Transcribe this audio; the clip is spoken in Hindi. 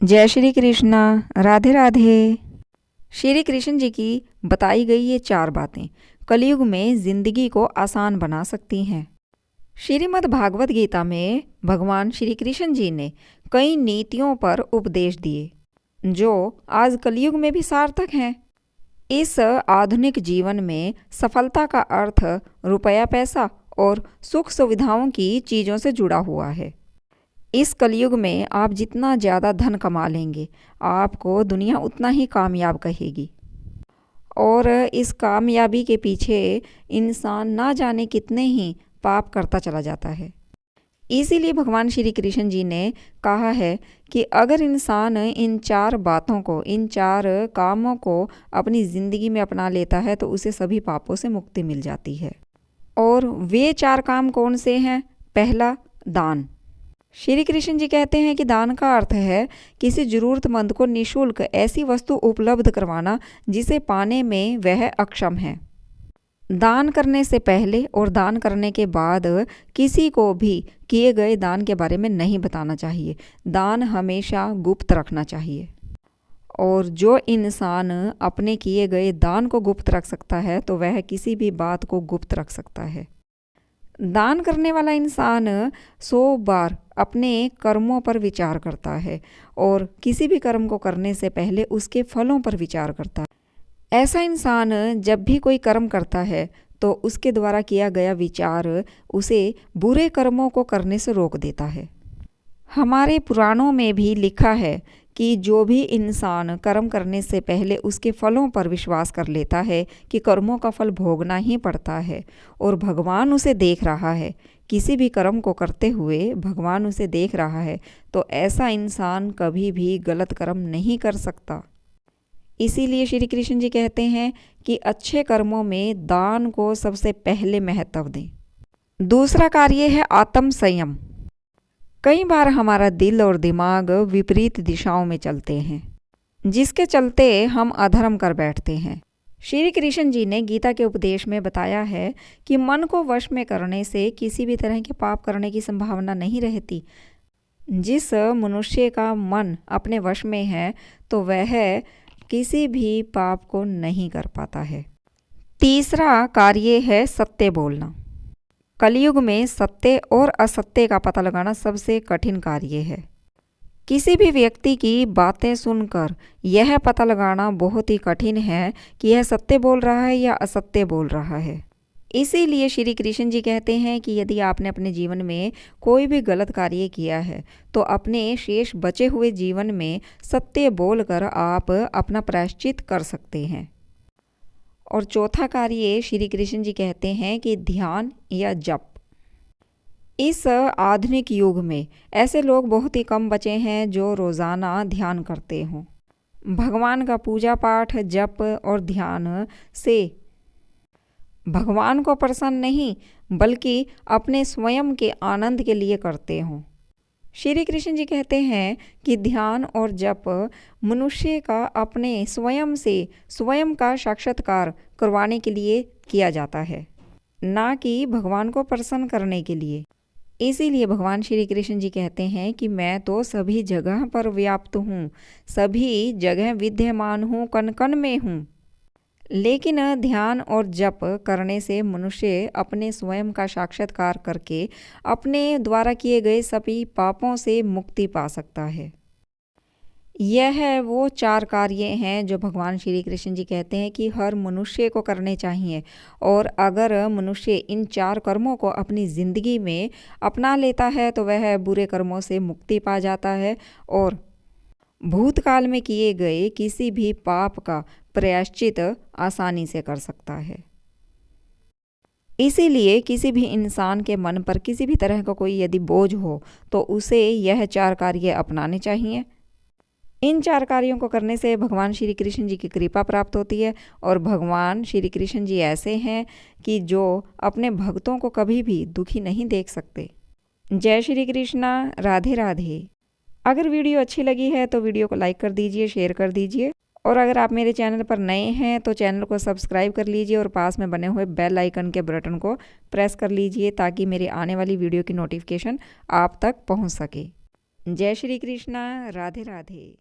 जय श्री कृष्णा। राधे राधे। श्री कृष्ण जी की बताई गई ये 4 बातें कलयुग में जिंदगी को आसान बना सकती हैं। श्रीमद् भागवत गीता में भगवान श्री कृष्ण जी ने कई नीतियों पर उपदेश दिए जो आज कलयुग में भी सार्थक हैं। इस आधुनिक जीवन में सफलता का अर्थ रुपया पैसा और सुख सुविधाओं की चीज़ों से जुड़ा हुआ है। इस कलयुग में आप जितना ज़्यादा धन कमा लेंगे आपको दुनिया उतना ही कामयाब कहेगी और इस कामयाबी के पीछे इंसान ना जाने कितने ही पाप करता चला जाता है। इसीलिए भगवान श्री कृष्ण जी ने कहा है कि अगर इंसान इन 4 बातों को, इन 4 कामों को अपनी ज़िंदगी में अपना लेता है तो उसे सभी पापों से मुक्ति मिल जाती है। और वे 4 काम कौन से हैं? पहला, दान। श्री कृष्ण जी कहते हैं कि दान का अर्थ है किसी ज़रूरतमंद को निःशुल्क ऐसी वस्तु उपलब्ध करवाना जिसे पाने में वह अक्षम है। दान करने से पहले और दान करने के बाद किसी को भी किए गए दान के बारे में नहीं बताना चाहिए। दान हमेशा गुप्त रखना चाहिए और जो इंसान अपने किए गए दान को गुप्त रख सकता है तो वह किसी भी बात को गुप्त रख सकता है। दान करने वाला इंसान 100 बार अपने कर्मों पर विचार करता है और किसी भी कर्म को करने से पहले उसके फलों पर विचार करता है। ऐसा इंसान जब भी कोई कर्म करता है तो उसके द्वारा किया गया विचार उसे बुरे कर्मों को करने से रोक देता है। हमारे पुराणों में भी लिखा है कि जो भी इंसान कर्म करने से पहले उसके फलों पर विश्वास कर लेता है कि कर्मों का फल भोगना ही पड़ता है और भगवान उसे देख रहा है, किसी भी कर्म को करते हुए भगवान उसे देख रहा है, तो ऐसा इंसान कभी भी गलत कर्म नहीं कर सकता। इसीलिए श्री कृष्ण जी कहते हैं कि अच्छे कर्मों में दान को सबसे पहले महत्व दें। दूसरा कार्य है आत्म संयम। कई बार हमारा दिल और दिमाग विपरीत दिशाओं में चलते हैं जिसके चलते हम अधर्म कर बैठते हैं। श्री कृष्ण जी ने गीता के उपदेश में बताया है कि मन को वश में करने से किसी भी तरह के पाप करने की संभावना नहीं रहती। जिस मनुष्य का मन अपने वश में है तो वह किसी भी पाप को नहीं कर पाता है। तीसरा कार्य है सत्य बोलना। कलयुग में सत्य और असत्य का पता लगाना सबसे कठिन कार्य है। किसी भी व्यक्ति की बातें सुनकर यह पता लगाना बहुत ही कठिन है कि यह सत्य बोल रहा है या असत्य बोल रहा है। इसीलिए श्री कृष्ण जी कहते हैं कि यदि आपने अपने जीवन में कोई भी गलत कार्य किया है तो अपने शेष बचे हुए जीवन में सत्य बोलकर आप अपना प्रायश्चित कर सकते हैं। और चौथा कार्य श्री कृष्ण जी कहते हैं कि ध्यान या जप। इस आधुनिक युग में ऐसे लोग बहुत ही कम बचे हैं जो रोज़ाना ध्यान करते हों। भगवान का पूजा पाठ, जप और ध्यान से भगवान को प्रसन्न नहीं बल्कि अपने स्वयं के आनंद के लिए करते हों। श्री कृष्ण जी कहते हैं कि ध्यान और जप मनुष्य का अपने स्वयं से स्वयं का साक्षात्कार करवाने के लिए किया जाता है, ना कि भगवान को प्रसन्न करने के लिए। इसीलिए भगवान श्री कृष्ण जी कहते हैं कि मैं तो सभी जगह पर व्याप्त हूँ, सभी जगह विद्यमान हूँ, कण कण में हूँ। लेकिन ध्यान और जप करने से मनुष्य अपने स्वयं का साक्षात्कार करके अपने द्वारा किए गए सभी पापों से मुक्ति पा सकता है। यह वो 4 कार्य हैं जो भगवान श्री कृष्ण जी कहते हैं कि हर मनुष्य को करने चाहिए। और अगर मनुष्य इन 4 कर्मों को अपनी ज़िंदगी में अपना लेता है तो वह बुरे कर्मों से मुक्ति पा जाता है और भूतकाल में किए गए किसी भी पाप का प्रायश्चित आसानी से कर सकता है। इसीलिए किसी भी इंसान के मन पर किसी भी तरह का कोई यदि बोझ हो तो उसे यह 4 कार्य अपनाने चाहिए। इन 4 कार्यों को करने से भगवान श्री कृष्ण जी की कृपा प्राप्त होती है और भगवान श्री कृष्ण जी ऐसे हैं कि जो अपने भक्तों को कभी भी दुखी नहीं देख सकते। जय श्री कृष्णा। राधे राधे। अगर वीडियो अच्छी लगी है तो वीडियो को लाइक कर दीजिए, शेयर कर दीजिए और अगर आप मेरे चैनल पर नए हैं तो चैनल को सब्सक्राइब कर लीजिए और पास में बने हुए बेल आइकन के बटन को प्रेस कर लीजिए ताकि मेरी आने वाली वीडियो की नोटिफिकेशन आप तक पहुंच सके। जय श्री कृष्णा। राधे राधे।